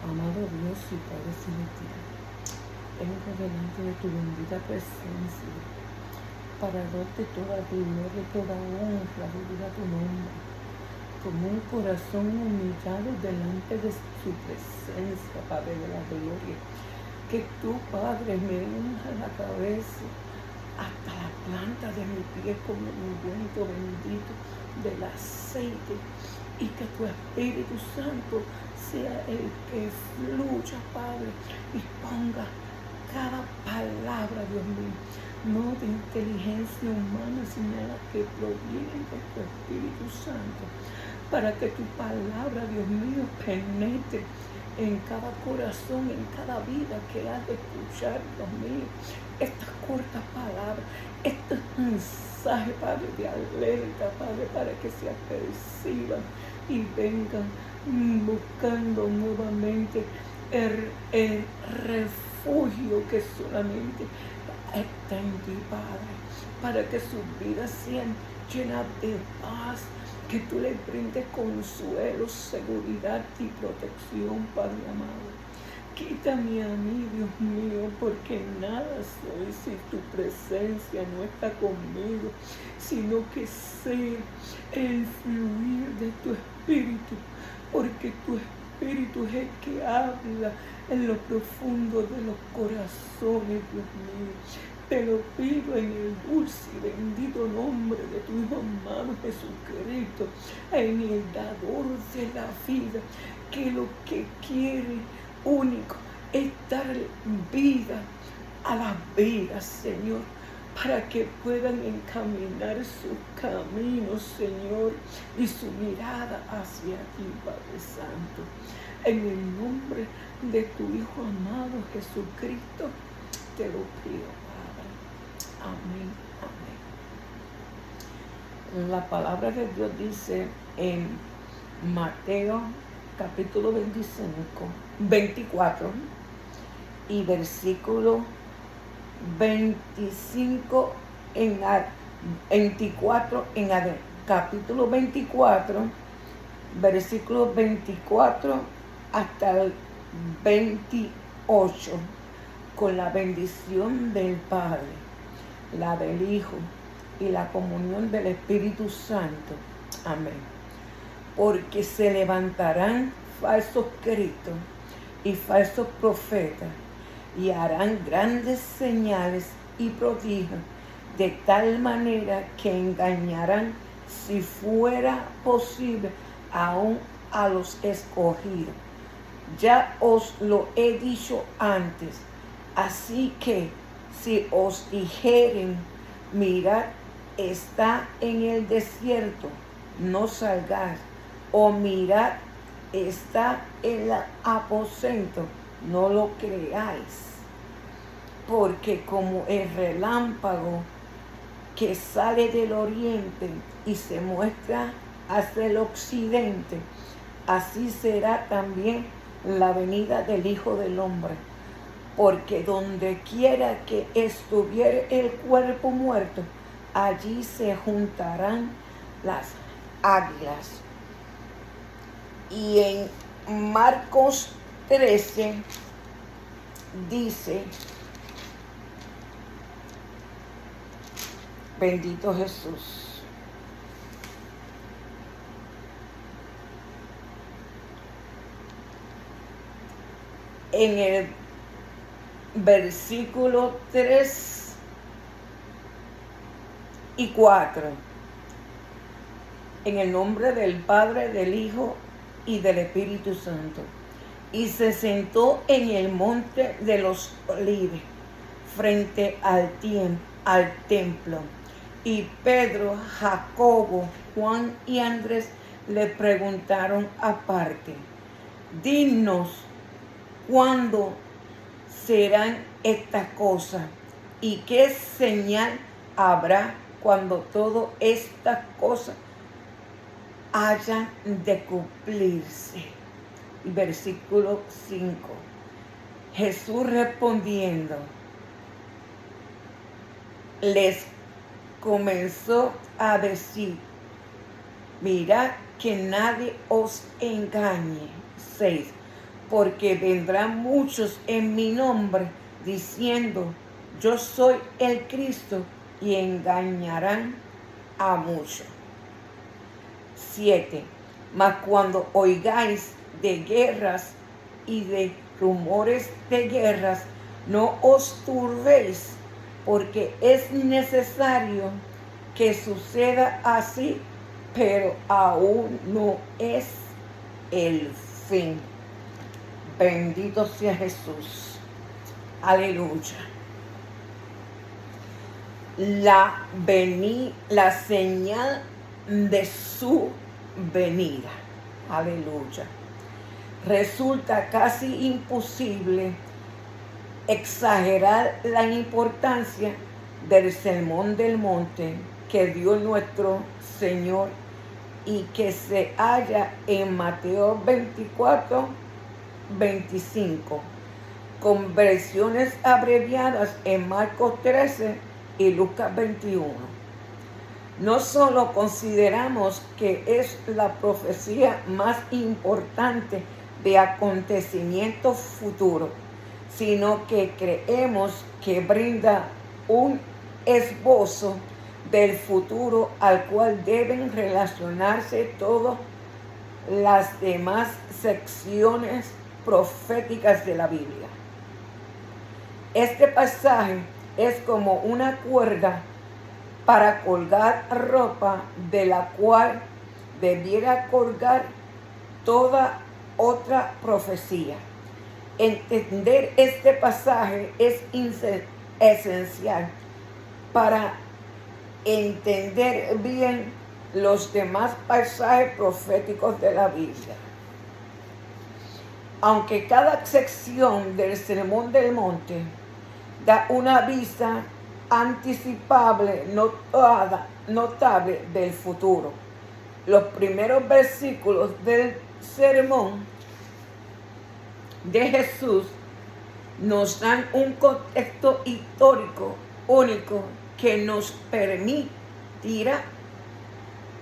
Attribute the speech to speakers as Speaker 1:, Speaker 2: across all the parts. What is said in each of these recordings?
Speaker 1: Amado Dios y Padre celestial, vengo delante de tu bendita presencia para darte toda gloria, toda honra debido a tu nombre, con un corazón humillado delante de su presencia, Padre de la gloria. Que tú, Padre, me unja la cabeza hasta la planta de mi pie con el ungüento bendito del aceite, y que tu Espíritu Santo sea el que fluya, Padre, y ponga cada palabra, Dios mío, no de inteligencia humana, sino la que proviene de tu Espíritu Santo, para que tu palabra, Dios mío, penetre en cada corazón, en cada vida que ha de escuchar, Dios mío, estas cortas palabras, estos mensajes, Padre, de alerta, Padre, para que se aperciban y vengan buscando nuevamente el refugio que solamente está en ti, Padre, para que sus vidas sean llenas de paz, que tú les brindes consuelo, seguridad y protección, Padre amado. Quítame a mí, Dios mío, porque nada soy si tu presencia no está conmigo, sino que sea el fluir de tu Espíritu, porque tu Espíritu es el que habla en lo profundo de los corazones, Dios mío. Te lo pido en el dulce y bendito nombre de tu Hijo amado Jesucristo, en el dador de la vida, que lo que quiere único es dar vida a las vidas, Señor, para que puedan encaminar sus caminos, Señor, y su mirada hacia ti, Padre Santo. En el nombre de tu Hijo amado Jesucristo, te lo pido, Padre. Amén, amén. La palabra de Dios dice en Mateo capítulo 24 y versículo 25 24 en adelante. Capítulo 24, versículo 24 hasta el 28, con la bendición del Padre, la del Hijo y la comunión del Espíritu Santo. Amén. Porque se levantarán falsos cristos y falsos profetas, y harán grandes señales y prodigios, de tal manera que engañarán, si fuera posible, aún a los escogidos. Ya os lo he dicho antes, así que si os dijeren, mirad, está en el desierto, no salgáis, o mirad, está en el aposento, no lo creáis. Porque como el relámpago que sale del oriente y se muestra hacia el occidente, así será también la venida del Hijo del Hombre. Porque donde quiera que estuviere el cuerpo muerto, allí se juntarán las águilas. Y en Marcos 13 dice, bendito Jesús, en el versículo 3 y 4, en el nombre del Padre, del Hijo y del Espíritu Santo. Y se sentó en el monte de los Olivos, frente al templo. Y Pedro, Jacobo, Juan y Andrés le preguntaron aparte, dinos, ¿cuándo serán estas cosas? ¿Y qué señal habrá cuando todas estas cosas hayan de cumplirse? Versículo 5. Jesús respondiendo, les comenzó a decir, mirad que nadie os engañe. 6. porque vendrán muchos en mi nombre diciendo, yo soy el Cristo, y engañarán a muchos. 7. Mas cuando oigáis de guerras y de rumores de guerras, no os turbéis, porque es necesario que suceda así, pero aún no es el fin. Bendito sea Jesús. Aleluya. La señal de su venida. Aleluya. Resulta casi imposible exagerar la importancia del Sermón del Monte que dio nuestro Señor y que se halla en Mateo 24, 25, con versiones abreviadas en Marcos 13 y Lucas 21. No solo consideramos que es la profecía más importante de acontecimientos futuros, sino que creemos que brinda un esbozo del futuro al cual deben relacionarse todas las demás secciones proféticas de la Biblia. Este pasaje es como una cuerda para colgar ropa, de la cual debiera colgar toda otra profecía. Entender este pasaje es esencial para entender bien los demás pasajes proféticos de la Biblia. Aunque cada sección del Sermón del Monte da una vista anticipable notable del futuro, los primeros versículos del sermón de Jesús nos dan un contexto histórico único que nos permitirá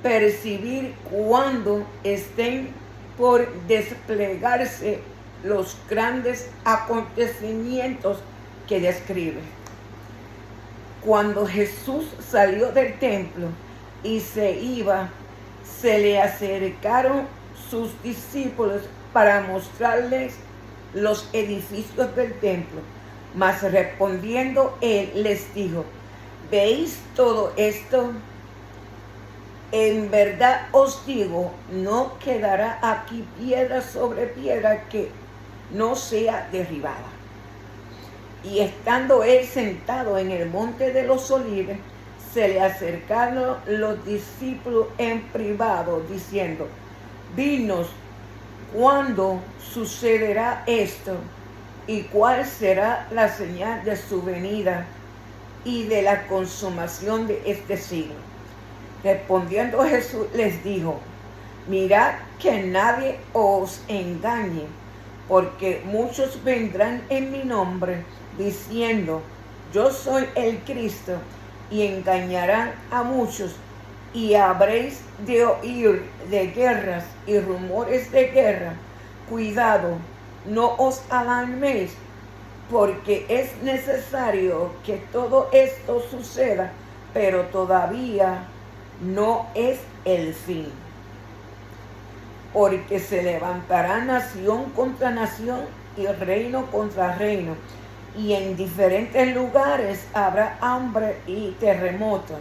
Speaker 1: percibir cuando estén por desplegarse los grandes acontecimientos que describe. Cuando Jesús salió del templo y se iba, se le acercaron sus discípulos para mostrarles los edificios del templo. Mas respondiendo él les dijo, ¿veis todo esto? En verdad os digo, no quedará aquí piedra sobre piedra que no sea derribada. Y estando él sentado en el monte de los olivos, se le acercaron los discípulos en privado, diciendo, dinos, ¿cuándo sucederá esto? ¿Y cuál será la señal de su venida y de la consumación de este siglo? Respondiendo Jesús les dijo, mirad que nadie os engañe, porque muchos vendrán en mi nombre diciendo, yo soy el Cristo, y engañarán a muchos, y habréis de oír de guerras y rumores de guerra. Cuidado, no os alarméis, porque es necesario que todo esto suceda, pero todavía no es el fin. Porque se levantará nación contra nación y reino contra reino, y en diferentes lugares habrá hambre y terremoto.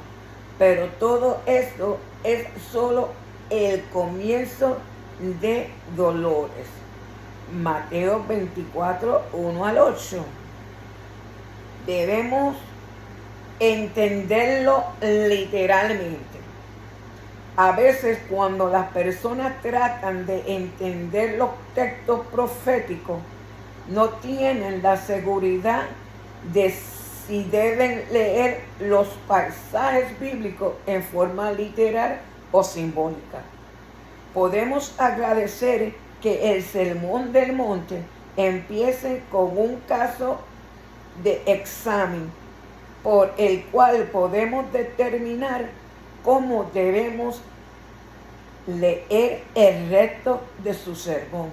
Speaker 1: Pero todo esto es solo el comienzo de dolores. Mateo 24, 1 al 8. Debemos entenderlo literalmente. A veces cuando las personas tratan de entender los textos proféticos, no tienen la seguridad de si deben leer los pasajes bíblicos en forma literal o simbólica. Podemos agradecer que el Sermón del Monte empiece con un caso de examen por el cual podemos determinar cómo debemos leer el resto de su sermón.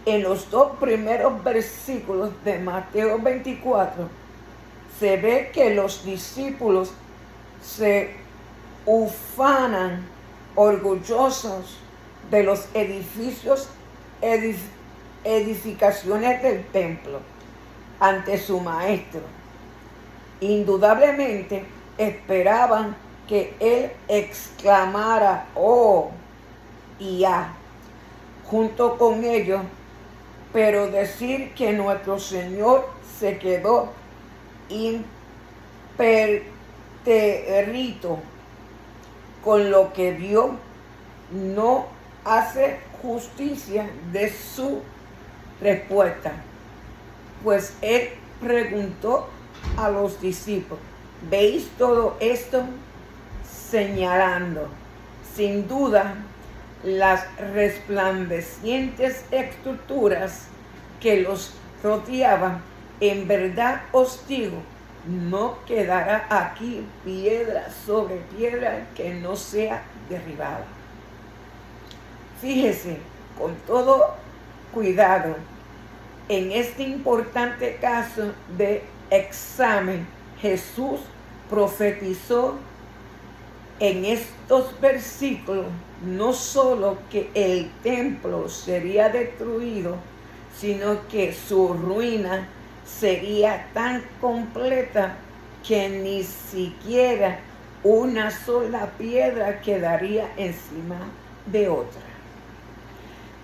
Speaker 1: En los 2 primeros versículos de Mateo 24 se ve que los discípulos se ufanan orgullosos de los edificaciones del templo ante su maestro. Indudablemente esperaban que él exclamara "oh" y "ah" junto con ellos, pero decir que nuestro Señor se quedó impertérrito con lo que vio no hace justicia de su respuesta, pues él preguntó a los discípulos: ¿veis todo esto? Señalando sin duda las resplandecientes estructuras que los rodeaban. En verdad os digo, no quedará aquí piedra sobre piedra que no sea derribada. Fíjese con todo cuidado en este importante caso de examen. Jesús profetizó en estos versículos no solo que el templo sería destruido, sino que su ruina sería tan completa que ni siquiera una sola piedra quedaría encima de otra.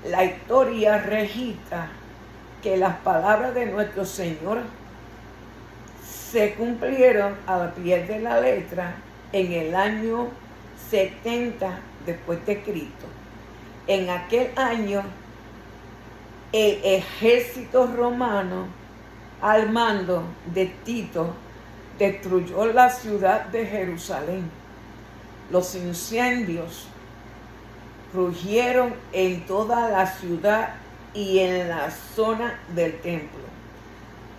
Speaker 1: La historia registra que las palabras de nuestro Señor se cumplieron al pie de la letra en el año 70 después de Cristo. En aquel año, el ejército romano al mando de Tito destruyó la ciudad de Jerusalén. Los incendios rugieron en toda la ciudad y en la zona del templo.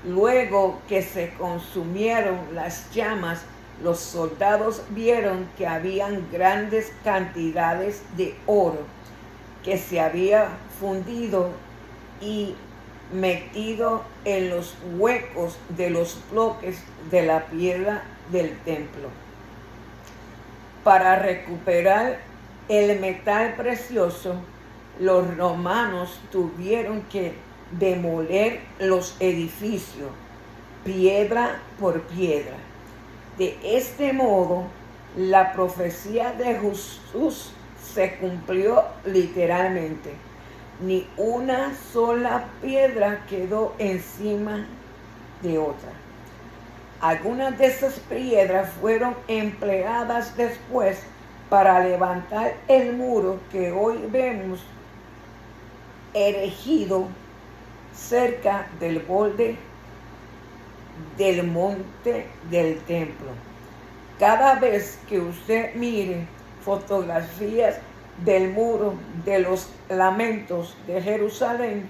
Speaker 1: Luego que se consumieron las llamas, los soldados vieron que habían grandes cantidades de oro que se había fundido y metido en los huecos de los bloques de la piedra del templo. Para recuperar el metal precioso, los romanos tuvieron que demoler los edificios, piedra por piedra. De este modo, la profecía de Jesús se cumplió literalmente. Ni una sola piedra quedó encima de otra. Algunas de esas piedras fueron empleadas después para levantar el muro que hoy vemos erigido cerca del borde del monte del templo. Cada vez que usted mire fotografías del muro de los lamentos de Jerusalén,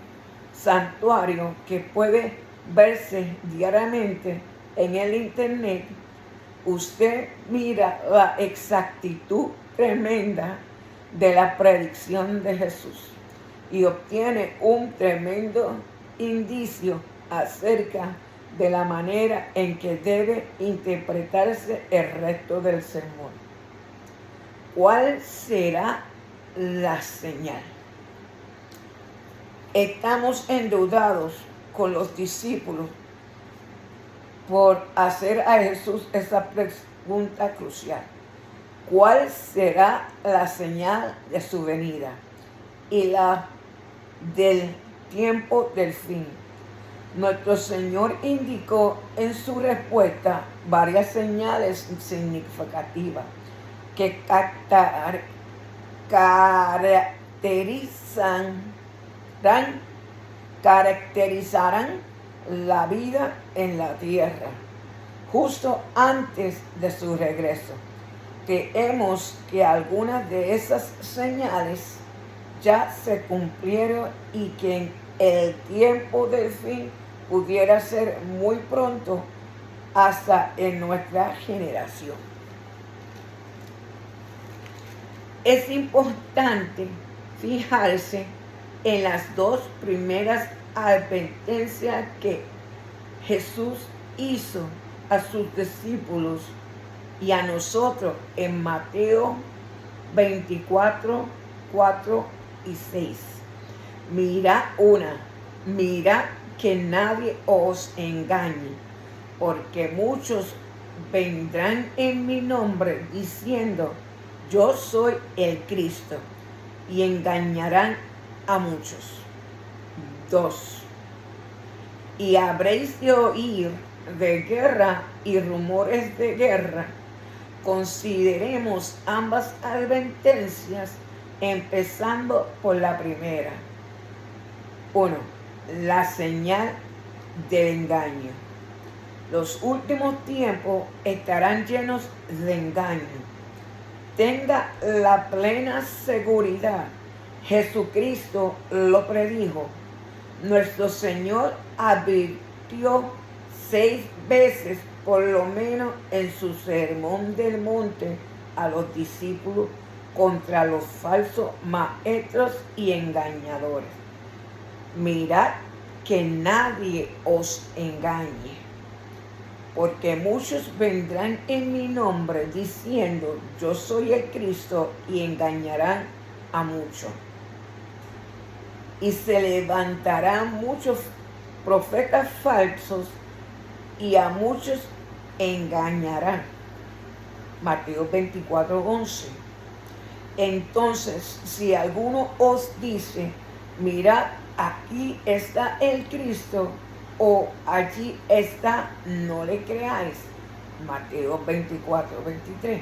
Speaker 1: santuario que puede verse diariamente en el internet, usted mira la exactitud tremenda de la predicción de Jesús y obtiene un tremendo indicio acerca de la manera en que debe interpretarse el resto del sermón. ¿Cuál será la señal? Estamos endeudados con los discípulos por hacer a Jesús esa pregunta crucial. ¿Cuál será la señal de su venida y la del tiempo del fin? Nuestro Señor indicó en su respuesta varias señales significativas que caracterizarán la vida en la tierra justo antes de su regreso. Creemos que algunas de esas señales ya se cumplieron y que en el tiempo del fin pudiera ser muy pronto, hasta en nuestra generación. Es importante fijarse en las dos primeras advertencias que Jesús hizo a sus discípulos y a nosotros en Mateo 24, 4 y 6. Mira que nadie os engañe, porque muchos vendrán en mi nombre diciendo, yo soy el Cristo, y engañarán a muchos. 2. Y habréis de oír de guerra y rumores de guerra. Consideremos ambas advertencias, empezando por la primera. 1. La señal del engaño. Los últimos tiempos estarán llenos de engaño. Tenga la plena seguridad. Jesucristo lo predijo. Nuestro Señor advirtió 6 veces, por lo menos en su sermón del monte, a los discípulos contra los falsos maestros y engañadores. Mirad que nadie os engañe, porque muchos vendrán en mi nombre diciendo, yo soy el Cristo, y engañarán a muchos. Y se levantarán muchos profetas falsos, y a muchos engañarán. Mateo 24, 11. Entonces, si alguno os dice, mirad, aquí está el Cristo, o allí está, no le creáis. Mateo 24, 23.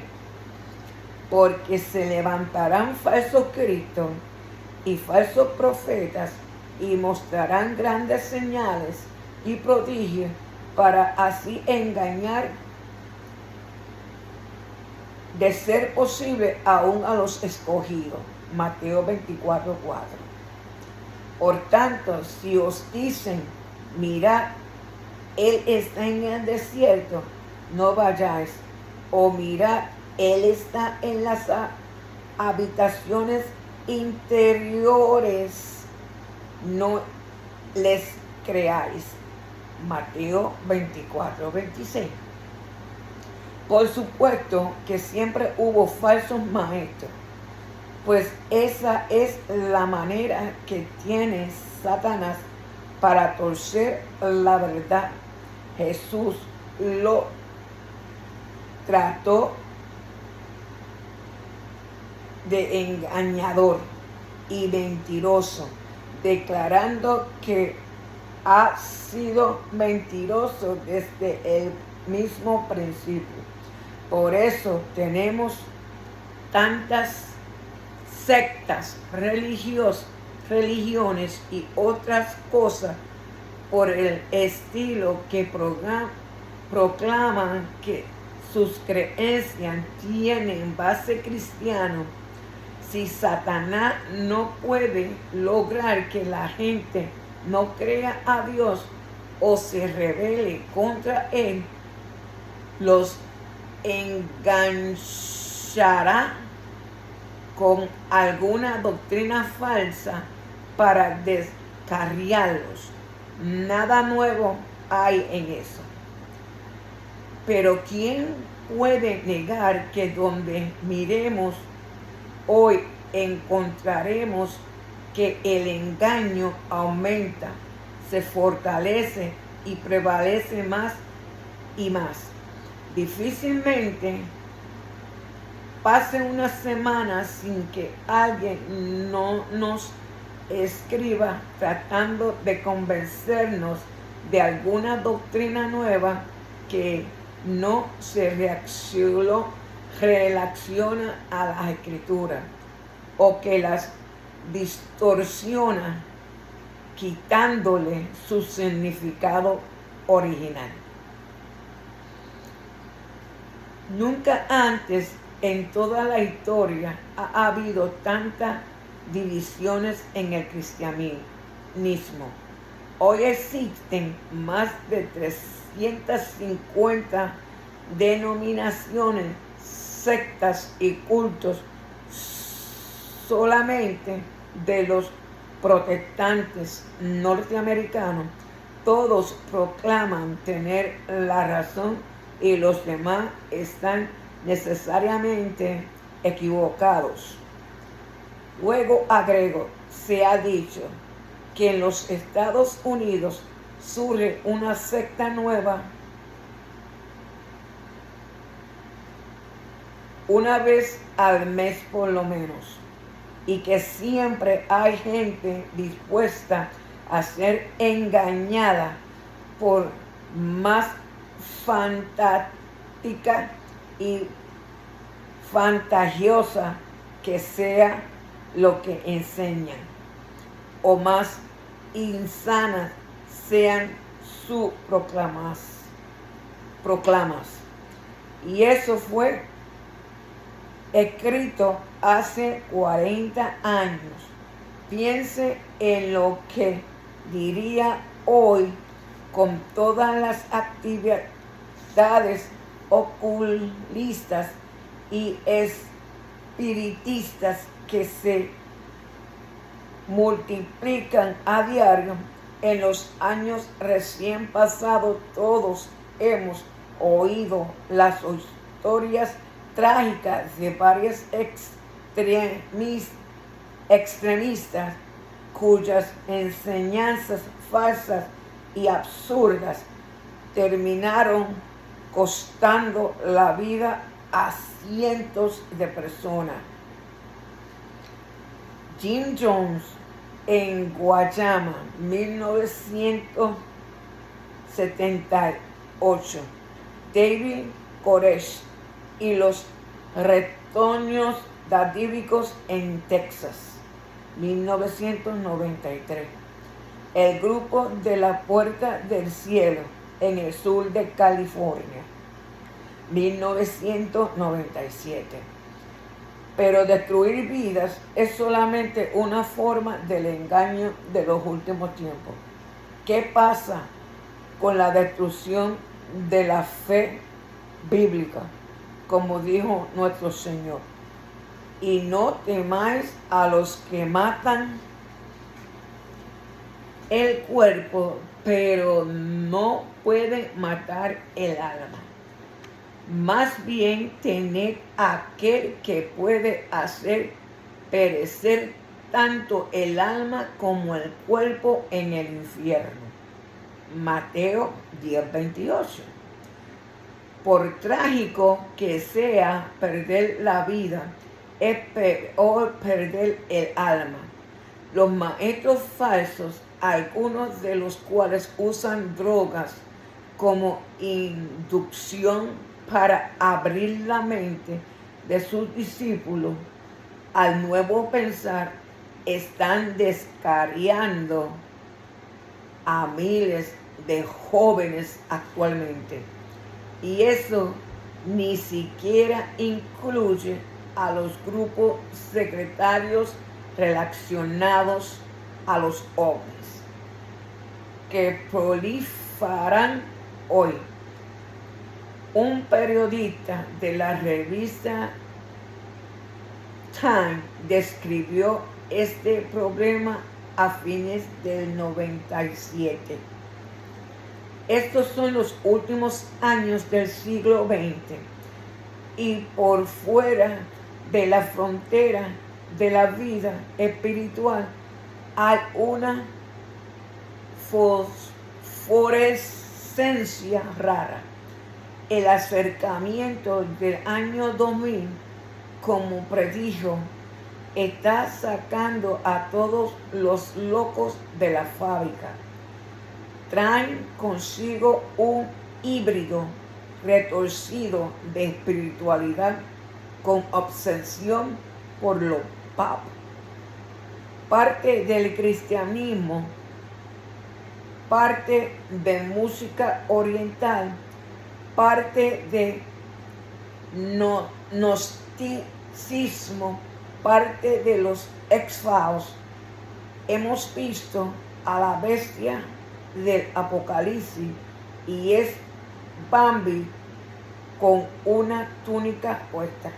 Speaker 1: Porque se levantarán falsos cristos y falsos profetas, y mostrarán grandes señales y prodigios, para así engañar, de ser posible, aún a los escogidos. Mateo 24, 4. Por tanto, si os dicen, mirad, él está en el desierto, no vayáis. O mirad, él está en las habitaciones interiores, no les creáis. Mateo 24, 26. Por supuesto que siempre hubo falsos maestros, pues esa es la manera que tiene Satanás para torcer la verdad. Jesús lo trató de engañador y mentiroso, declarando que ha sido mentiroso desde el mismo principio. Por eso tenemos tantas sectas, religiones y otras cosas por el estilo, que proclaman que sus creencias tienen base cristiana. Si Satanás no puede lograr que la gente no crea a Dios o se rebele contra él, los enganchará con alguna doctrina falsa para descarriarlos. Nada nuevo hay en eso. Pero ¿quién puede negar que donde miremos hoy encontraremos que el engaño aumenta, se fortalece y prevalece más y más? Difícilmente pase una semana sin que alguien no nos escriba tratando de convencernos de alguna doctrina nueva que no se relaciona a las Escrituras, o que las distorsiona quitándole su significado original. Nunca antes en toda la historia ha habido tantas divisiones en el cristianismo. Hoy existen más de 350 denominaciones, sectas y cultos solamente de los protestantes norteamericanos, todos proclaman tener la razón y los demás están necesariamente equivocados. Luego agrego, se ha dicho que en los Estados Unidos surge una secta nueva una vez al mes por lo menos, y que siempre hay gente dispuesta a ser engañada por más fantástica y fantasiosa que sea lo que enseñan, o más insanas sean sus proclamas. Y eso fue escrito hace 40 años. Piense en lo que diría hoy con todas las actividades ocultistas y espiritistas que se multiplican a diario. En los años recién pasados todos hemos oído las historias trágicas de varios extremistas cuyas enseñanzas falsas y absurdas terminaron costando la vida a cientos de personas. Jim Jones en Guayama, 1978. David Koresh y los retoños dadívicos en Texas, 1993. El grupo de la Puerta del Cielo en el sur de California, 1997. Pero destruir vidas es solamente una forma del engaño de los últimos tiempos. ¿Qué pasa con la destrucción de la fe bíblica? Como dijo nuestro Señor, y no temáis a los que matan el cuerpo, pero no pueden matar el alma. Más bien tened aquel que puede hacer perecer tanto el alma como el cuerpo en el infierno. Mateo 10:28. Por trágico que sea perder la vida, es peor perder el alma. Los maestros falsos, algunos de los cuales usan drogas como inducción para abrir la mente de sus discípulos al nuevo pensar, están descarriando a miles de jóvenes actualmente. Y eso ni siquiera incluye a los grupos secretarios relacionados a los ovnis que proliferan hoy. Un periodista de la revista Time describió este problema a fines del 97. Estos son los últimos años del siglo XX y por fuera de la frontera de la vida espiritual hay una fosforescencia rara. El acercamiento del año 2000, como predijo, está sacando a todos los locos de la fábrica. Traen consigo un híbrido retorcido de espiritualidad con obsesión por lo pop, parte del cristianismo, parte de música oriental, parte de gnosticismo, parte de los X-Files. Hemos visto a la bestia del Apocalipsis y es Bambi con una túnica puesta.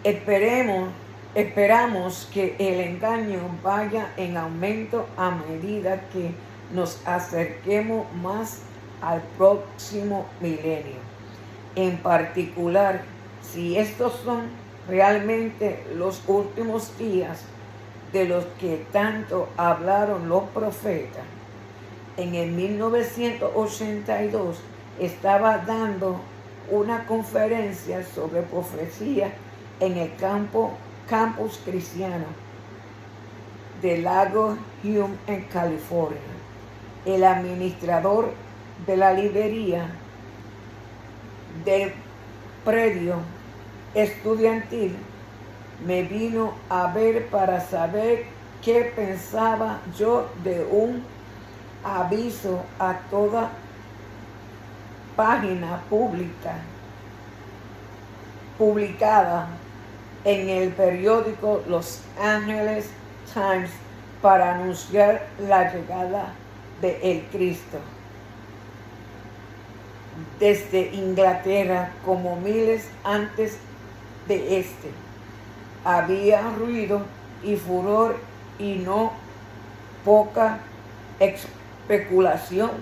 Speaker 1: Esperemos Esperamos que el engaño vaya en aumento a medida que nos acerquemos más al próximo milenio. En particular, si estos son realmente los últimos días de los que tanto hablaron los profetas. En el 1982 estaba dando una conferencia sobre profecía en el campus cristiano del lago Hume en California. El administrador de la librería del predio estudiantil me vino a ver para saber qué pensaba yo de un aviso a toda página publicada en el periódico Los Angeles Times para anunciar la llegada de el Cristo. Desde Inglaterra, como miles antes de este, había ruido y furor y no poca especulación,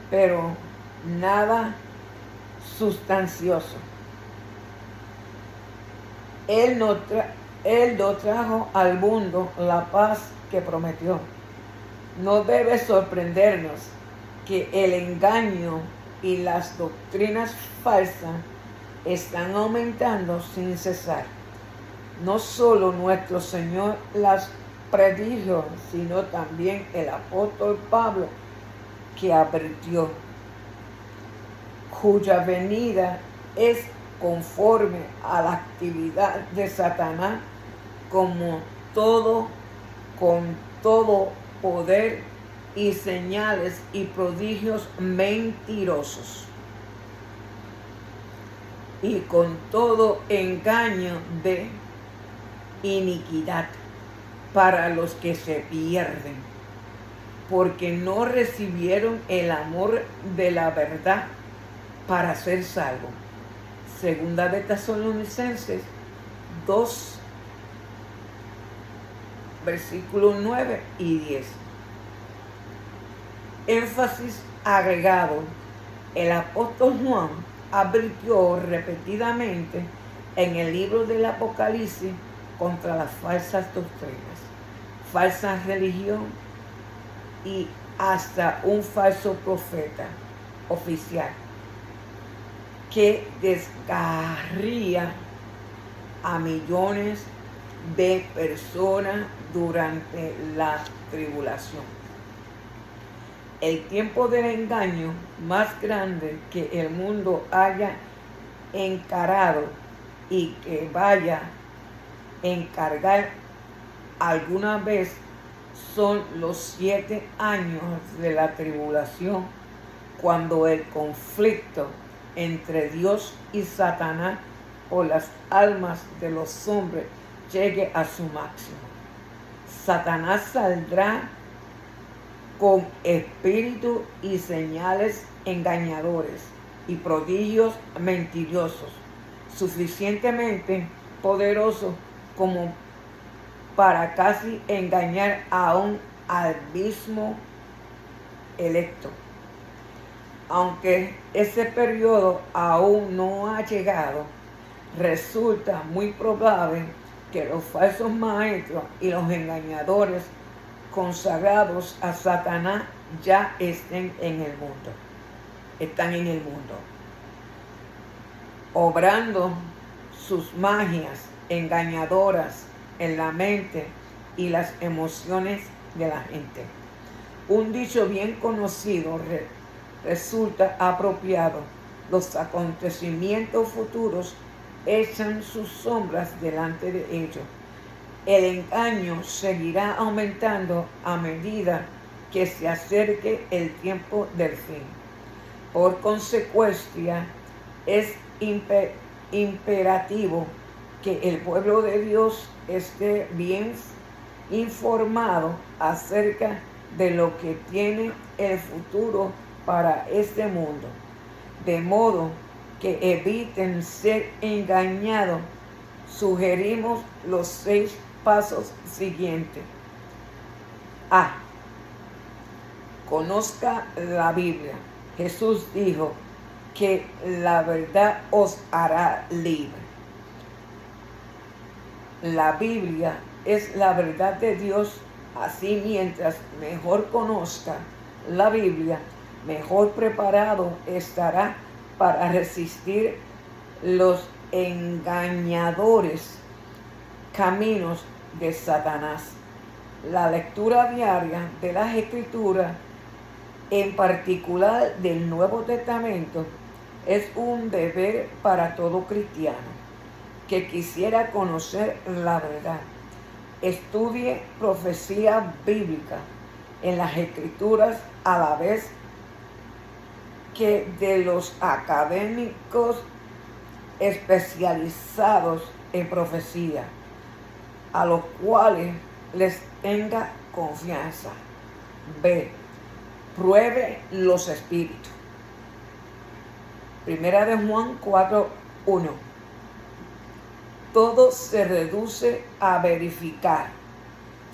Speaker 1: pero nada sustancioso. Él no trajo al mundo la paz que prometió. No debe sorprendernos que el engaño y las doctrinas falsas están aumentando sin cesar. No solo nuestro Señor las predijo, sino también el apóstol Pablo, que advirtió, cuya venida es conforme a la actividad de Satanás, con todo poder y señales y prodigios mentirosos, y con todo engaño de iniquidad para los que se pierden, porque no recibieron el amor de la verdad para ser salvos. Segunda de Tesalonicenses 2, versículos 9 y 10. Énfasis agregado. El apóstol Juan advirtió repetidamente en el libro del Apocalipsis contra las falsas doctrinas, falsa religión y hasta un falso profeta oficial que desgarría a millones de personas durante la tribulación. El tiempo del engaño más grande que el mundo haya encarado y que vaya a encargar alguna vez son los 7 años de la tribulación, cuando el conflicto entre Dios y Satanás por las almas de los hombres llegue a su máximo. Satanás saldrá con espíritus y señales engañadores y prodigios mentirosos, suficientemente poderosos como para casi engañar aún al mismo electo. Aunque ese periodo aún no ha llegado, resulta muy probable que los falsos maestros y los engañadores consagrados a Satanás ya están en el mundo, obrando sus magias engañadoras en la mente y las emociones de la gente. Un dicho bien conocido resulta apropiado: los acontecimientos futuros echan sus sombras delante de ellos. El engaño seguirá aumentando a medida que se acerque el tiempo del fin. Por consecuencia, es imperativo que el pueblo de Dios esté bien informado acerca de lo que tiene el futuro para este mundo, de modo que eviten ser engañados sugerimos los 6 pasos siguientes. A. Conozca la Biblia. Jesús dijo que la verdad os hará libre. La Biblia es la verdad de Dios. Así, mientras mejor conozca la Biblia, mejor preparado estará para resistir los engañadores caminos de Satanás. La lectura diaria de las Escrituras, en particular del Nuevo Testamento, es un deber para todo cristiano que quisiera conocer la verdad. Estudie profecía bíblica en las Escrituras a la vez que de los académicos especializados en profecía, a los cuales les tenga confianza. B. Pruebe los espíritus. Primera de Juan 4:1. Todo se reduce a verificar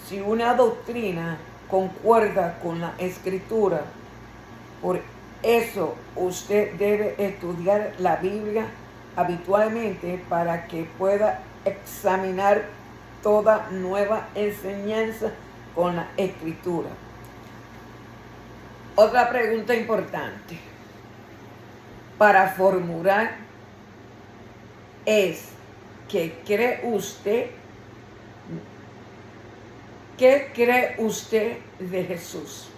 Speaker 1: si una doctrina concuerda con la Escritura. Por eso usted debe estudiar la Biblia habitualmente para que pueda examinar toda nueva enseñanza con la Escritura. Otra pregunta importante para formular es: ¿qué cree usted de Jesús?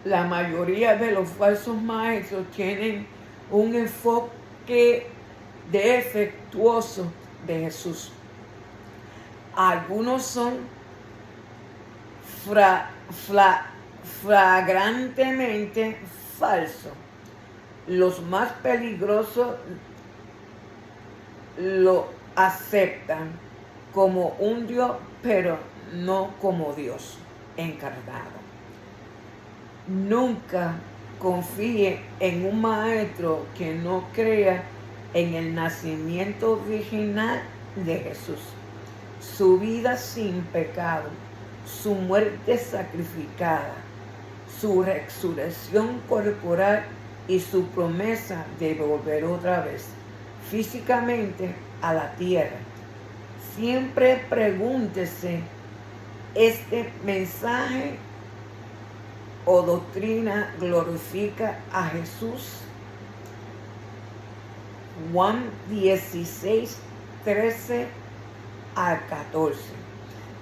Speaker 1: La mayoría de los falsos maestros tienen un enfoque defectuoso de Jesús. Algunos son flagrantemente falsos. Los más peligrosos lo aceptan como un Dios, pero no como Dios encarnado. Nunca confíe en un maestro que no crea en el nacimiento virginal de Jesús, su vida sin pecado, su muerte sacrificada, su resurrección corporal y su promesa de volver otra vez físicamente a la tierra. Siempre pregúntese: ¿este mensaje o doctrina glorifica a Jesús? Juan 16, 13 al 14.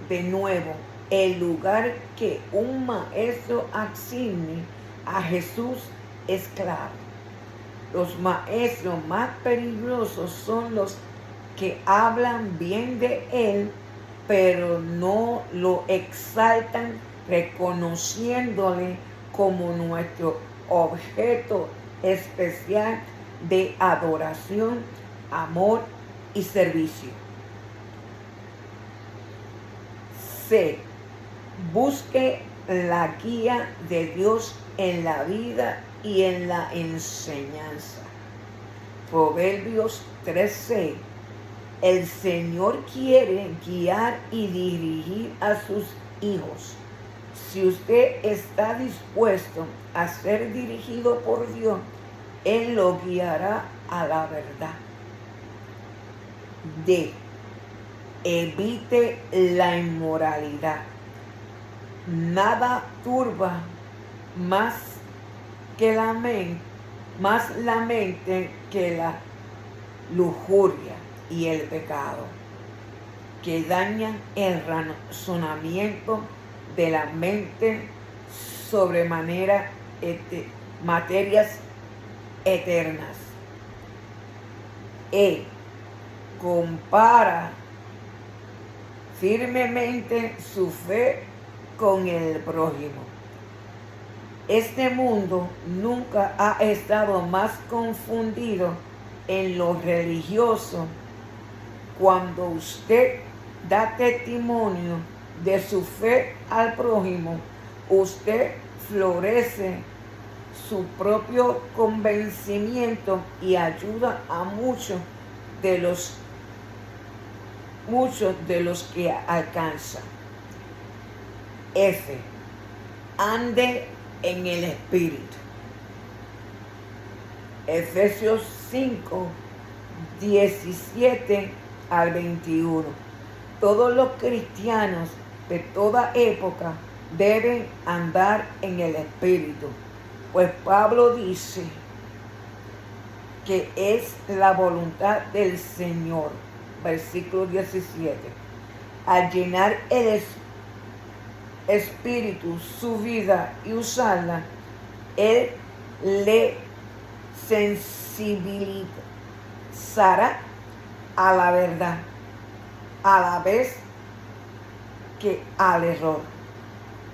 Speaker 1: De nuevo, el lugar que un maestro asigne a Jesús es claro. Los maestros más peligrosos son los que hablan bien de Él, pero no lo exaltan reconociéndole como nuestro objeto especial de adoración, amor y servicio. C. Busque la guía de Dios en la vida y en la enseñanza. Proverbios 3:6. El Señor quiere guiar y dirigir a sus hijos. Si usted está dispuesto a ser dirigido por Dios, Él lo guiará a la verdad. D. Evite la inmoralidad. Nada turba más la mente que la lujuria y el pecado, que dañan el razonamiento de la mente sobremanera materias eternas. Compara firmemente su fe con el prójimo. Este mundo nunca ha estado más confundido en lo religioso. Cuando usted da testimonio de su fe al prójimo, usted florece su propio convencimiento y ayuda a muchos de los
Speaker 2: muchos de los que alcanzan. F. Ande en el Espíritu. Efesios 5, 17 al 21. Todos los cristianos de toda época deben andar en el Espíritu, pues Pablo dice que es la voluntad del Señor, versículo 17, al llenar el Espíritu su vida y usarla, Él le sensibilizará a la verdad, a la vez que al error.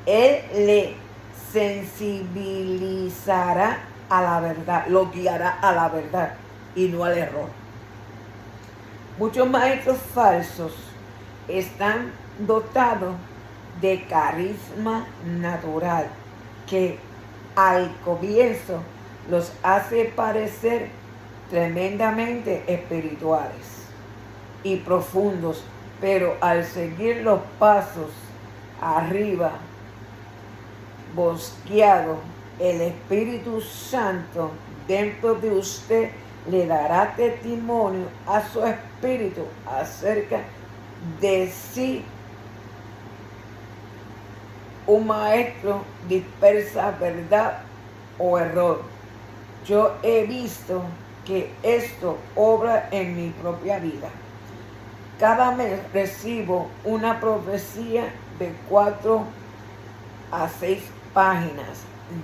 Speaker 2: Él le sensibilizará a la verdad, lo guiará a la verdad y no al error. Muchos maestros falsos están dotados de carisma natural que al comienzo los hace parecer tremendamente espirituales y profundos, pero al seguir los pasos arriba, bosqueado, el Espíritu Santo dentro de usted le dará testimonio a su espíritu acerca de si un maestro dispersa verdad o error. Yo he visto que esto obra en mi propia vida. Cada mes recibo una profecía de 4 a 6 páginas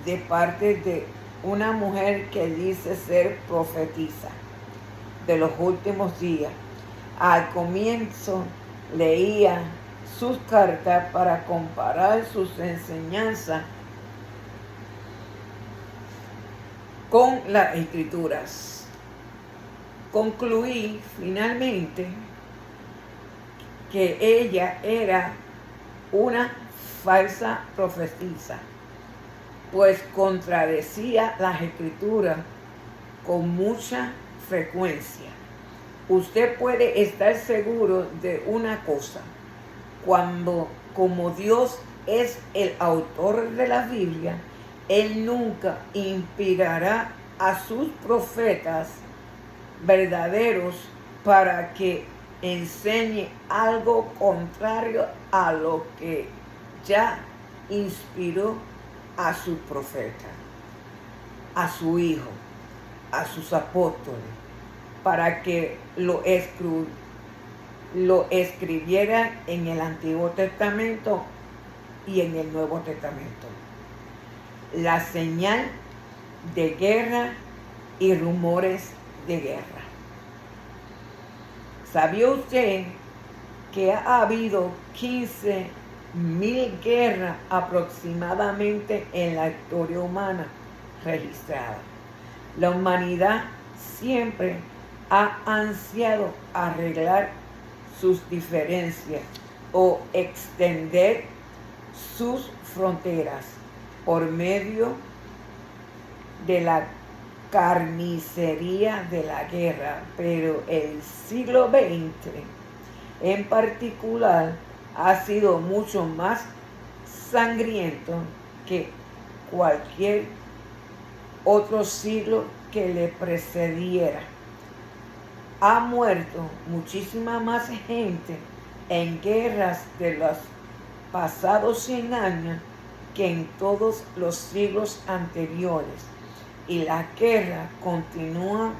Speaker 2: de parte de una mujer que dice ser profetisa de los últimos días. Al comienzo leía sus cartas para comparar sus enseñanzas con las Escrituras. Concluí finalmente que ella era una falsa profetisa, pues contradecía las Escrituras con mucha frecuencia. Usted puede estar seguro de una cosa: como Dios es el autor de la Biblia, Él nunca inspirará a sus profetas verdaderos para que enseñe algo contrario a lo que ya inspiró a sus profetas, a su Hijo, a sus apóstoles, para que lo escribiera en el Antiguo Testamento y en el Nuevo Testamento. La señal de guerra y rumores de guerra. ¿Sabía usted que ha habido 15,000 guerras aproximadamente en la historia humana registrada? La humanidad siempre ha ansiado arreglar sus diferencias o extender sus fronteras por medio de la carnicería de la guerra, pero el siglo XX en particular ha sido mucho más sangriento que cualquier otro siglo que le precediera. Ha muerto muchísima más gente en guerras de los pasados 100 años que en todos los siglos anteriores, y las guerras continúan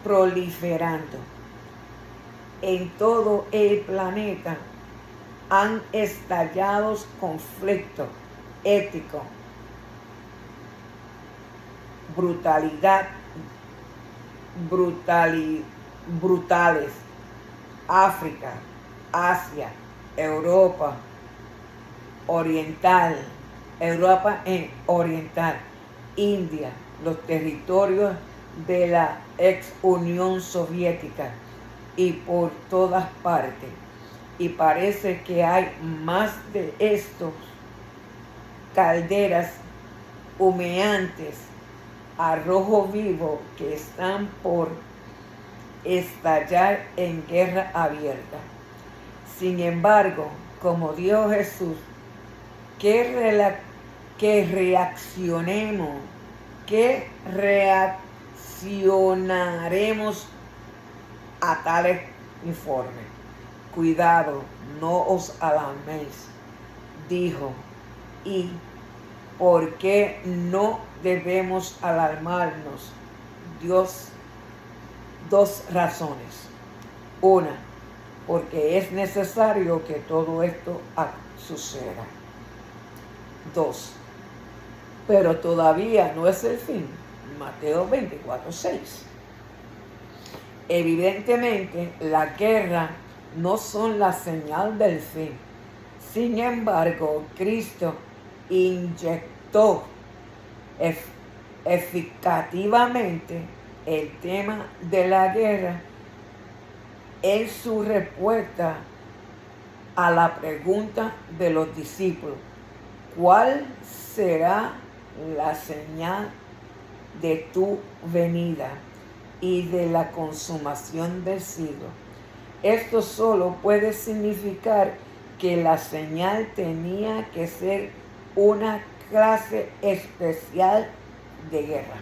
Speaker 2: proliferando. En todo el planeta han estallado conflictos étnicos, brutales. África, Asia, Europa Oriental, India, los territorios de la ex Unión Soviética y por todas partes. Y parece que hay más de estos calderas humeantes a rojo vivo que están por estallar en guerra abierta. Sin embargo, como dijo Jesús, que reaccionaremos a tales informes. Cuidado, no os alarméis, dijo. ¿Y por qué no debemos alarmarnos? Dos razones. Una, porque es necesario que todo esto suceda. Dos, pero todavía no es el fin. Mateo 24:6. Evidentemente, la guerra no son la señal del fin. Sin embargo, Cristo inyectó eficacemente el tema de la guerra en su respuesta a la pregunta de los discípulos: ¿cuál será la señal de tu venida y de la consumación del siglo? Esto solo puede significar que la señal tenía que ser una clase especial de guerra.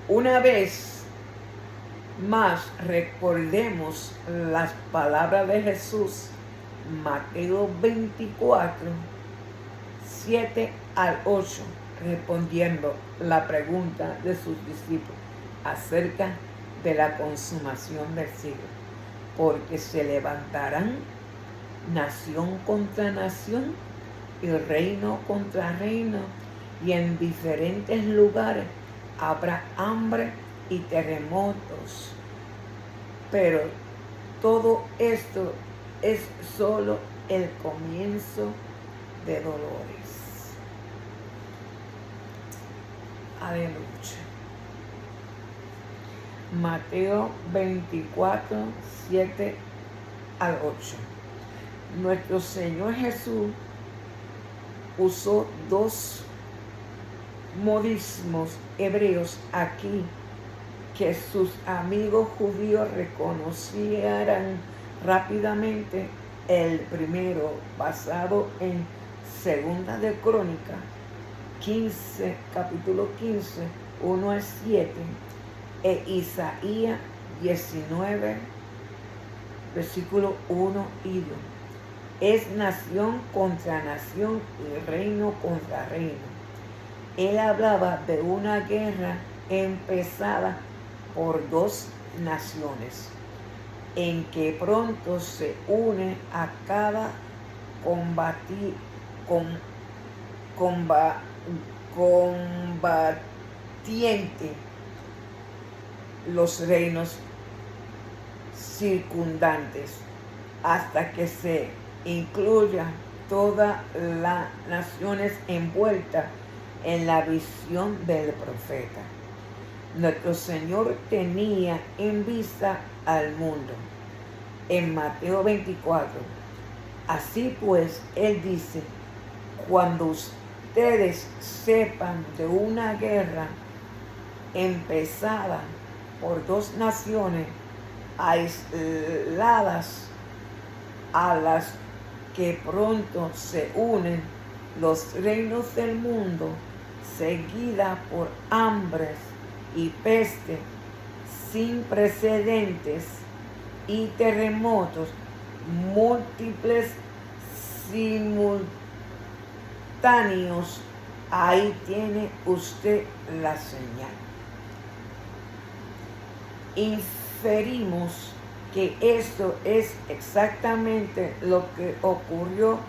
Speaker 2: Una vez más, recordemos las palabras de Jesús, Mateo 24, 7 al 8, respondiendo la pregunta de sus discípulos acerca de la consumación del siglo. Porque se levantarán nación contra nación y reino contra reino, y en diferentes lugares habrá hambre y terremotos. Pero todo esto es solo el comienzo de dolores. Aleluya. Mateo 24, 7 al 8. Nuestro Señor Jesús usó dos modismos hebreos aquí que sus amigos judíos reconocieran rápidamente. El primero, basado en Segunda de Crónicas 15, capítulo 15, 1 al 7, e Isaías 19, versículo 1 y 2. Es nación contra nación y reino contra reino. Él hablaba de una guerra empezada por dos naciones, en que pronto se une a cada combatiente los reinos circundantes, hasta que se incluya todas las naciones envueltas en la visión del profeta. Nuestro Señor tenía en vista al mundo. En Mateo 24, así pues, Él dice: cuando ustedes sepan de una guerra empezada por dos naciones aisladas, a las que pronto se unen los reinos del mundo, seguida por hambres y peste sin precedentes y terremotos múltiples simultáneos, ahí tiene usted la señal. Inferimos que esto es exactamente lo que ocurrió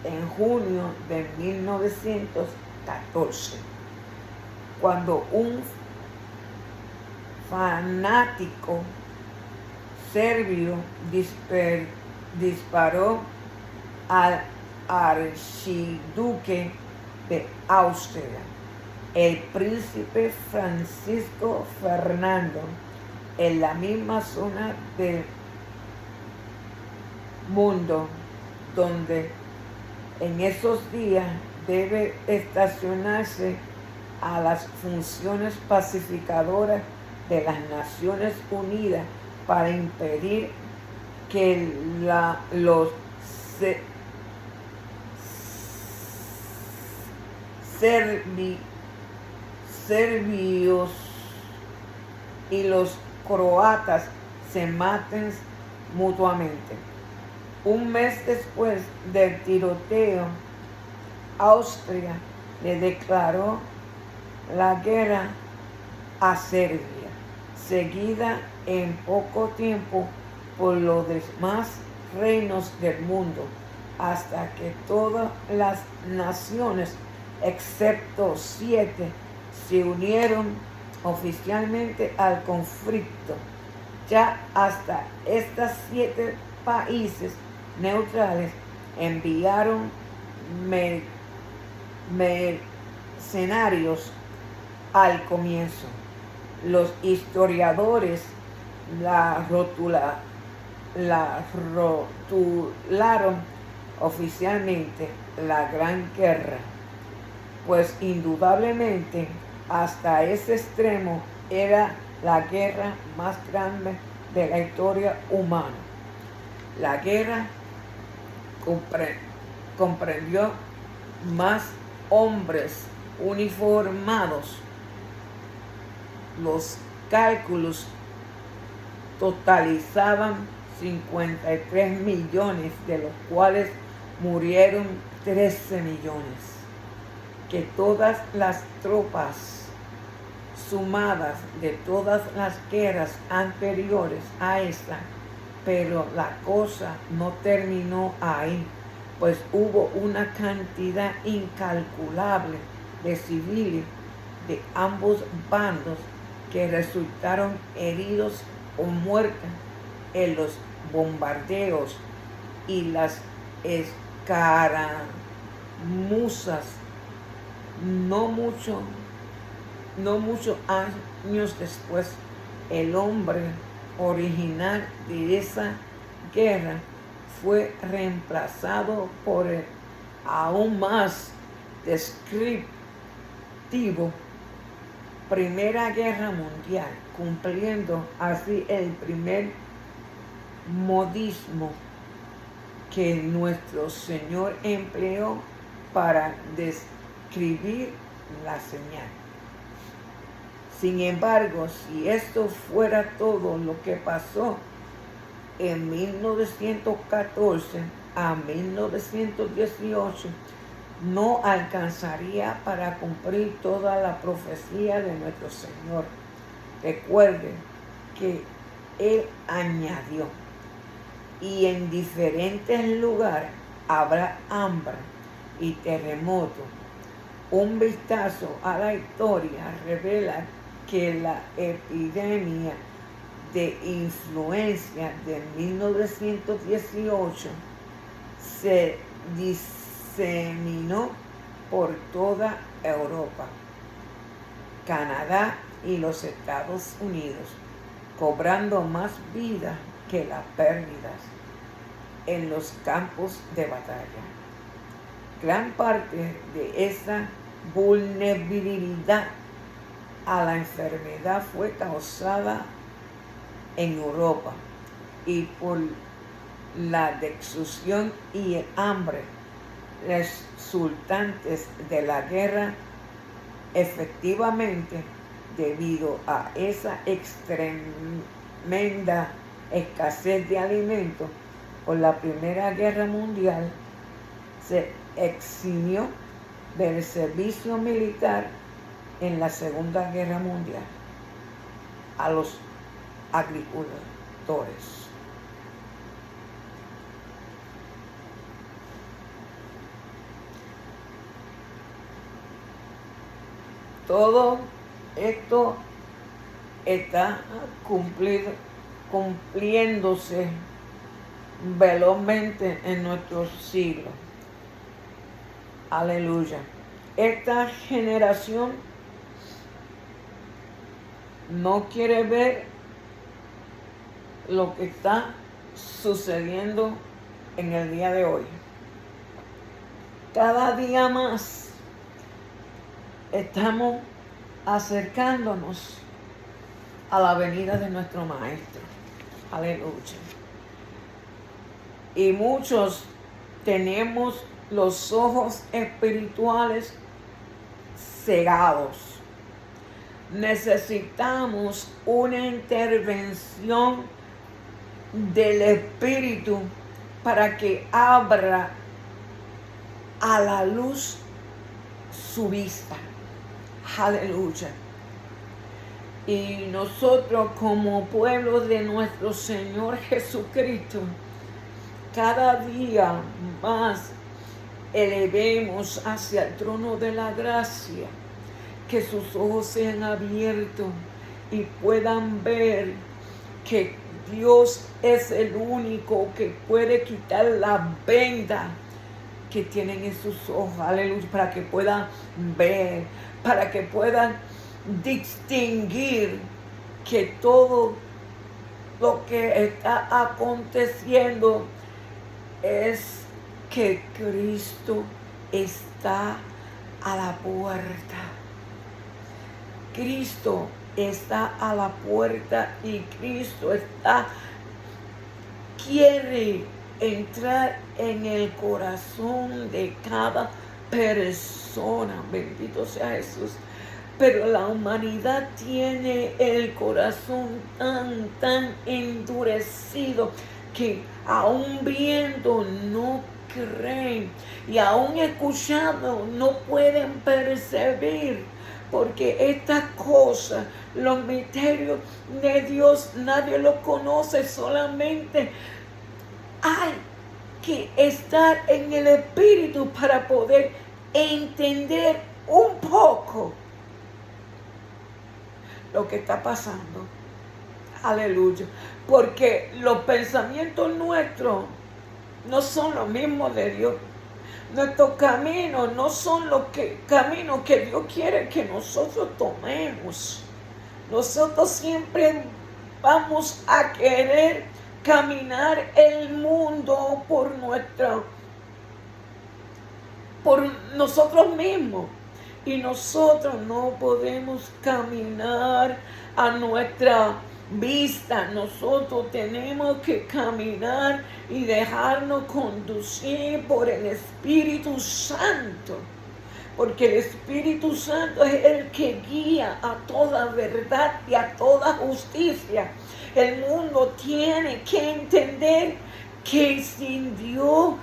Speaker 2: en junio de 1914, cuando un fanático serbio disparó al archiduque de Austria, el príncipe Francisco Fernando, en la misma zona del mundo donde en esos días debe estacionarse a las funciones pacificadoras de las Naciones Unidas para impedir que los serbios y los croatas se maten mutuamente. Un mes después del tiroteo, Austria le declaró la guerra a Serbia, seguida en poco tiempo por los demás reinos del mundo, hasta que todas las naciones, excepto 7, se unieron oficialmente al conflicto. Ya hasta estos 7 países neutrales enviaron mercenarios al comienzo. Los historiadores la rotularon oficialmente la Gran Guerra, pues indudablemente hasta ese extremo era la guerra más grande de la historia humana. La guerra comprendió más hombres uniformados. Los cálculos totalizaban 53 millones, de los cuales murieron 13 millones. Que todas las tropas sumadas de todas las guerras anteriores a esta, pero la cosa no terminó ahí, pues hubo una cantidad incalculable de civiles de ambos bandos que resultaron heridos o muertos en los bombardeos y las escaramuzas. No muchos años después, el hombre original de esa guerra fue reemplazado por el aún más descriptivo Primera Guerra Mundial, cumpliendo así el primer modismo que nuestro Señor empleó para describir la señal. Sin embargo, si esto fuera todo lo que pasó en 1914 a 1918, no alcanzaría para cumplir toda la profecía de nuestro Señor. Recuerden que Él añadió: y en diferentes lugares habrá hambre y terremoto. Un vistazo a la historia revela que la epidemia de influenza de 1918 se diseminó por toda Europa, Canadá y los Estados Unidos, cobrando más vida que las pérdidas en los campos de batalla. Gran parte de esa vulnerabilidad a la enfermedad fue causada en Europa, y por la destrucción y el hambre resultantes de la guerra. Efectivamente, debido a esa tremenda escasez de alimentos por la Primera Guerra Mundial, se eximió del servicio militar en la Segunda Guerra Mundial a los agricultores. Todo esto está cumpliéndose velozmente en nuestro siglo. Aleluya. Esta generación no quiere ver lo que está sucediendo en el día de hoy. cada día más estamos acercándonos a la venida de nuestro Maestro. Aleluya. Y muchos tenemos los ojos espirituales cegados. Necesitamos una intervención del Espíritu para que abra a la luz su vista. Aleluya. Y nosotros como pueblo de nuestro Señor Jesucristo, cada día más elevemos hacia el trono de la gracia, que sus ojos sean abiertos y puedan ver que Dios es el único que puede quitar la venda que tienen en sus ojos, aleluya, para que puedan ver, para que puedan distinguir que todo lo que está aconteciendo es que Cristo está a la puerta. Cristo está a la puerta y Cristo quiere entrar en el corazón de cada persona. Bendito sea Jesús. Pero la humanidad tiene el corazón tan endurecido que aún viendo no creen y aún escuchando no pueden percibir, porque estas cosas, los misterios de Dios, nadie los conoce, solamente hay que estar en el Espíritu para poder entender un poco lo que está pasando. Aleluya. Porque los pensamientos nuestros no son los mismos de Dios. Nuestros caminos no son los caminos que Dios quiere que nosotros tomemos. Nosotros siempre vamos a querer caminar el mundo por nosotros mismos. Y nosotros no podemos caminar a nuestra vista. Nosotros tenemos que caminar y dejarnos conducir por el Espíritu Santo. Porque el Espíritu Santo es el que guía a toda verdad y a toda justicia. El mundo tiene que entender que sin Dios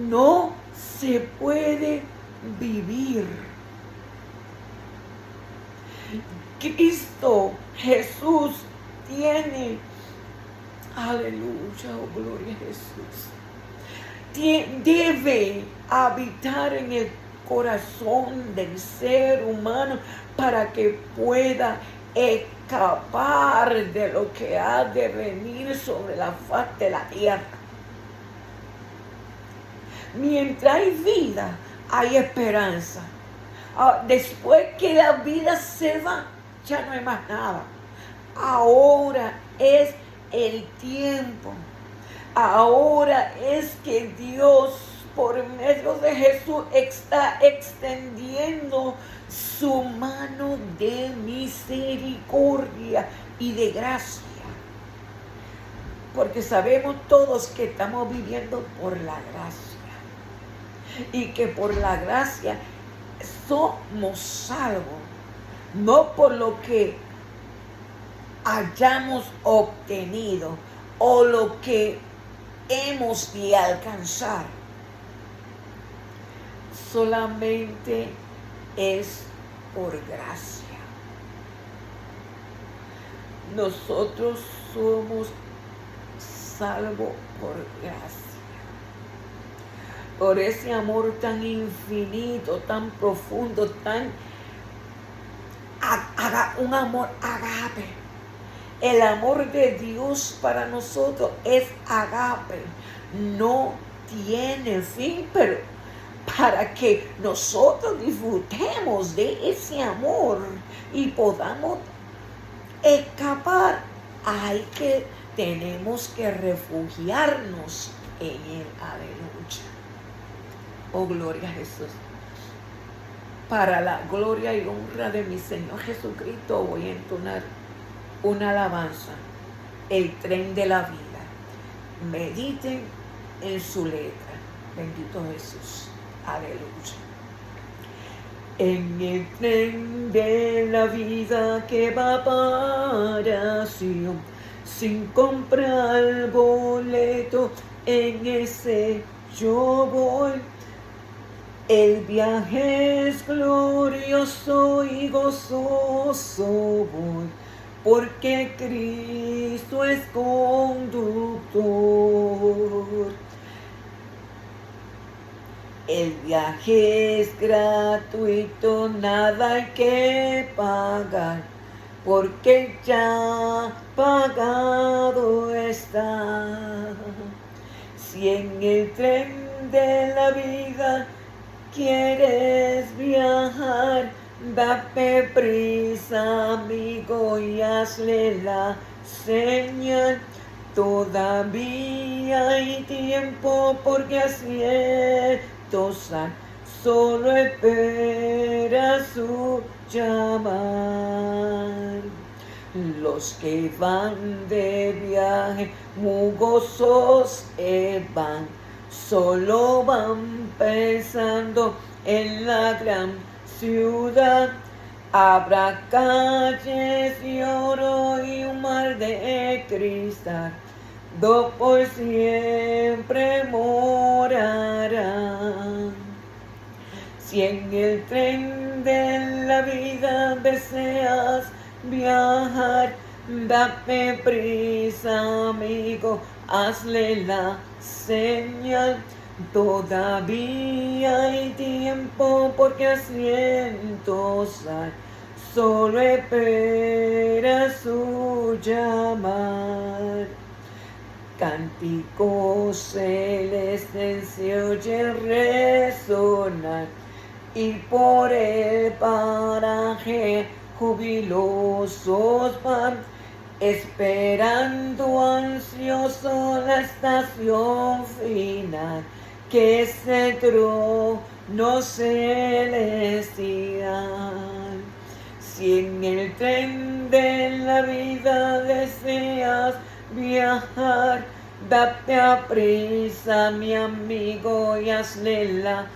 Speaker 2: no se puede vivir. Cristo Jesús tiene, aleluya, oh gloria a Jesús, debe habitar en el corazón del ser humano para que pueda escapar de lo que ha de venir sobre la faz de la tierra. Mientras hay vida, hay esperanza. Después que la vida se va, ya no hay más nada. Ahora es el tiempo. Ahora es que Dios, por medio de Jesús, está extendiendo su mano de misericordia y de gracia. Porque sabemos todos que estamos viviendo por la gracia. Y que por la gracia somos salvos, no por lo que hayamos obtenido o lo que hemos de alcanzar. Solamente es por gracia. Nosotros somos salvos por gracia. Por ese amor tan infinito, tan profundo, un amor agape. El amor de Dios para nosotros es agape. No tiene fin, pero para que nosotros disfrutemos de ese amor y podamos escapar, tenemos que refugiarnos en Él. Aleluya. Oh, gloria a Jesús. Para la gloria y honra de mi Señor Jesucristo voy a entonar una alabanza, el tren de la vida. Mediten en su letra. Bendito Jesús. Aleluya. En el tren de la vida que va para Sion, sin comprar boleto, en ese yo voy. El viaje es glorioso y gozoso voy, porque Cristo es conductor. El viaje es gratuito, nada hay que pagar, porque ya pagado está. Si en el tren de la vida quieres viajar, date prisa, amigo, y hazle la señal. Todavía hay tiempo, porque asientos hay, solo espera su llamar. Los que van de viaje muy gozosos van, solo van pensando en la gran ciudad. Habrá calles de oro y un mar de cristal, do por siempre morarán. Si en el tren de la vida deseas viajar, date prisa, amigo, hazle la señal. Todavía hay tiempo, porque asientos hay, solo espera su llamar. Cánticos celestes se oyen resonar, y por el paraje jubilosos van, esperando ansioso la estación final, que es el trono celestial. Si en el tren de la vida deseas viajar, date a prisa, mi amigo, y hazle la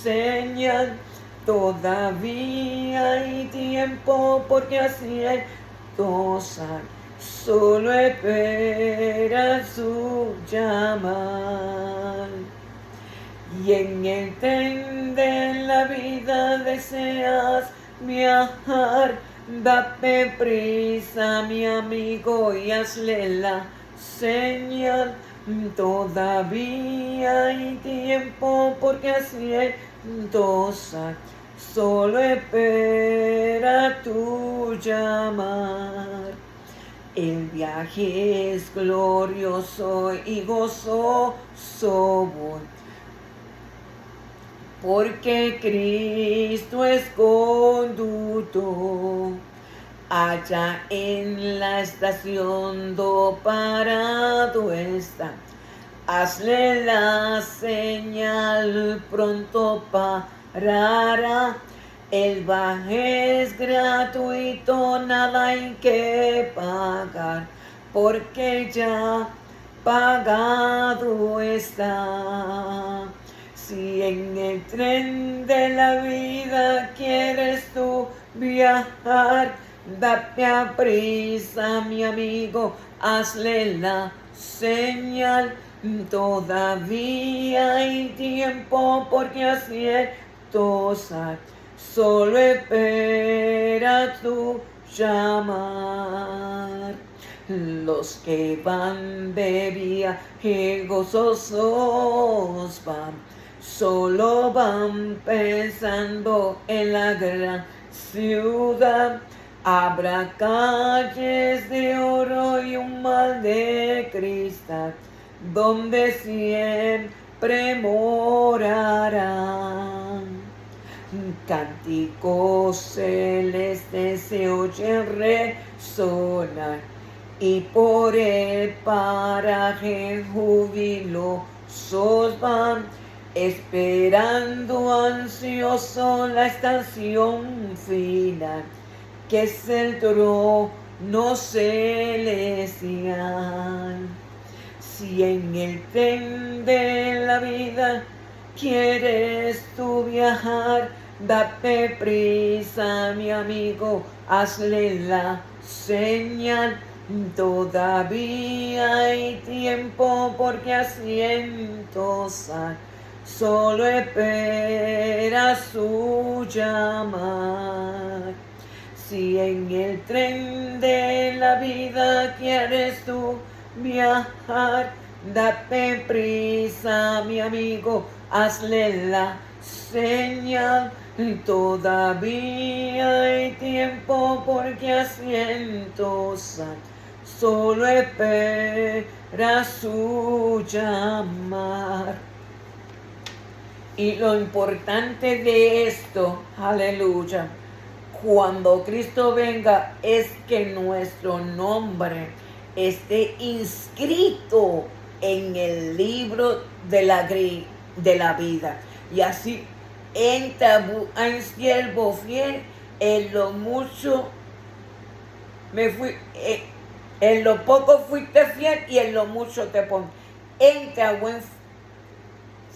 Speaker 2: señal. Todavía hay tiempo, porque asientos hay, solo espera su llamar. Y en el tren de la vida deseas viajar, date prisa, mi amigo, y hazle la señal. Todavía hay tiempo, porque asientos hay, solo espera tu llamar. El viaje es glorioso y gozoso voy, porque Cristo es conductor. Allá en la estación do parado está, hazle la señal, pronto parará. El viaje es gratuito, nada hay que pagar, porque ya pagado está. Si en el tren de la vida quieres tú viajar, date a prisa, mi amigo, hazle la señal. Todavía hay tiempo, porque asientos hay, solo espera tu llamar. Los que van de viaje gozosos van, solo van pensando en la gran ciudad. Habrá calles de oro y un mar de cristal, donde siempre morarán. Cánticos celestes se oyen resonar, y por el paraje jubilosos van, esperando ansioso la estación final, que es el trono celestial. Si en el tren de la vida quieres tú viajar, date prisa, mi amigo, hazle la señal. Todavía hay tiempo porque asientos hay. Solo espera su llamar. Si en el tren de la vida quieres tú viajar, date prisa, mi amigo, hazle la señal. Todavía hay tiempo porque asientos hay. Solo espera su llamar. Y lo importante de esto, aleluya, cuando Cristo venga, es que nuestro nombre esté inscrito en el libro de la vida. Y así entra un siervo fiel, en lo mucho en lo poco fuiste fiel y en lo mucho te pondré. Entra, buen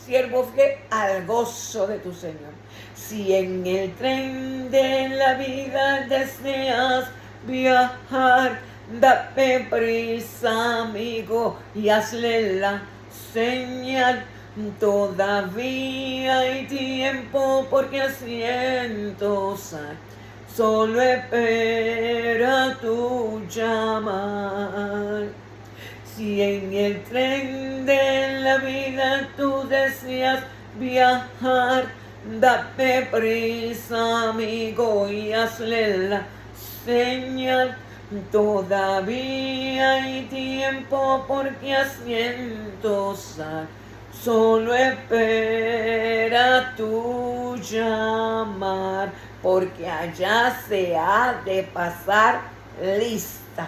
Speaker 2: siervo fiel, al gozo de tu Señor. Si en el tren de la vida deseas viajar, date prisa, amigo, y hazle la señal. Todavía hay tiempo porque asientos hay. Solo espera tu llamar. Si en el tren de la vida tú deseas viajar, date prisa, amigo, y hazle la señal. Todavía hay tiempo porque asientos hay. Solo espera tu llamar, porque allá se ha de pasar lista.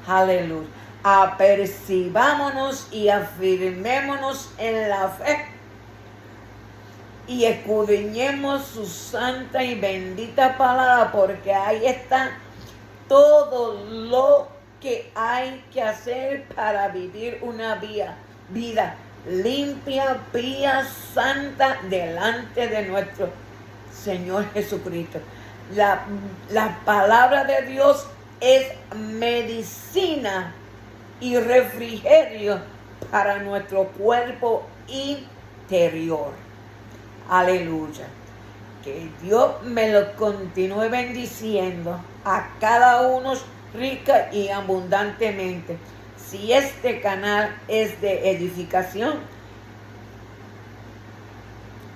Speaker 2: Aleluya. Apercibámonos y afirmémonos en la fe y escudriñemos su santa y bendita palabra, porque ahí está todo lo que hay que hacer para vivir una vida limpia, pía, santa delante de nuestro Señor Jesucristo. La palabra de Dios es medicina y refrigerio para nuestro cuerpo interior. Aleluya. Que Dios me lo continúe bendiciendo a cada uno rica y abundantemente. Si este canal es de edificación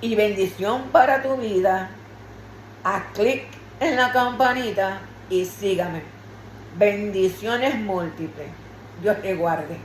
Speaker 2: y bendición para tu vida, haz clic en la campanita y sígame. Bendiciones múltiples. Dios te guarde.